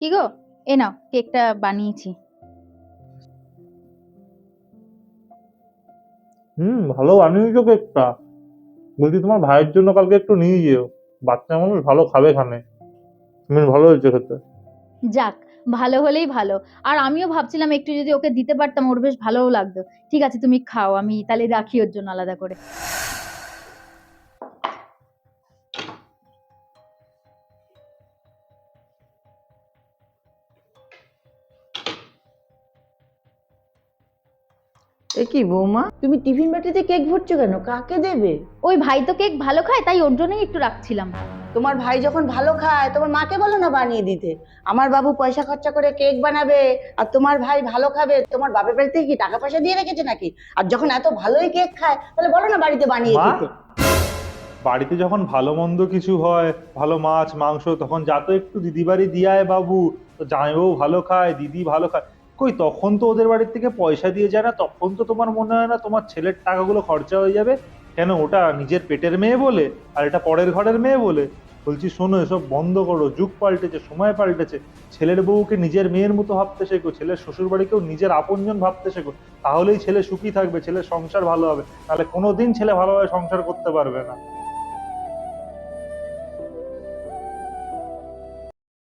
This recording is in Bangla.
কি গো, এ নাও কেকটা বানিয়েছি। ভালো বানিয়েছো কেকটা। বলছি তোমার ভাইয়ের জন্য কালকে একটু নিয়ে যেও। বাচ্চা মানুষ ভালো খাবে খানে। ভালো হয়েছে খেতে। যাক, ভালো হলেই ভালো। আর আমিও ভাবছিলাম একটু যদি ওকে দিতে পারতাম, ওর বেশ ভালোও লাগতো। ঠিক আছে, তুমি খাও, আমি তাহলে রাখি ওর জন্য আলাদা করে। এ কি বৌমা, তুমি টিফিন বাটিতে কেক ভরছো কেন? কাকে দেবে? ওই ভাই তো কেক ভালো খায়, তাই ওর জন্যই একটু রাখছিলাম। তোমার ভাই যখন ভালো খায় তোমার মাকে বলো না বানিয়ে দিতে। আমার বাবু পয়সা খরচা করে কেক বানাবে আর তোমার ভাই ভালো খাবে, তোমার বাপের বাড়িতে কি টাকা পয়সা দিয়ে রেখেছে নাকি? আর যখন এত ভালোই কেক খায় তাহলে বলো না বাড়িতে বানিয়ে মা, দিতে। বাড়িতে যখন ভালো মন্দ কিছু হয়, ভালো মাছ মাংস, তখন যা তো একটু দিদি বাড়ি দিয়ে আয় বাবু। তো জামাইবাবু ভালো খায়, দিদি ভালো খায়। কই তখন তো ওদের বাড়ির থেকে পয়সা দিয়ে যায় না, তখন তো তোমার মনে হয় না তোমার ছেলের টাকাগুলো খরচা হয়ে যাবে? কেন, ওটা নিজের পেটের মেয়ে বলে আর এটা পরের ঘরের মেয়ে বলে? বলছি শোনো, এসব বন্ধ করো। যুগ পাল্টেছে, সময় পাল্টেছে। ছেলের বউকে নিজের মেয়ের মতো ভাবতে শেখো, ছেলের শ্বশুর বাড়িকেও নিজের আপনজন ভাবতে শেখো। তাহলেই ছেলে সুখী থাকবে, ছেলের সংসার ভালো হবে। তাহলে কোনোদিন ছেলে ভালোভাবে সংসার করতে পারবে না।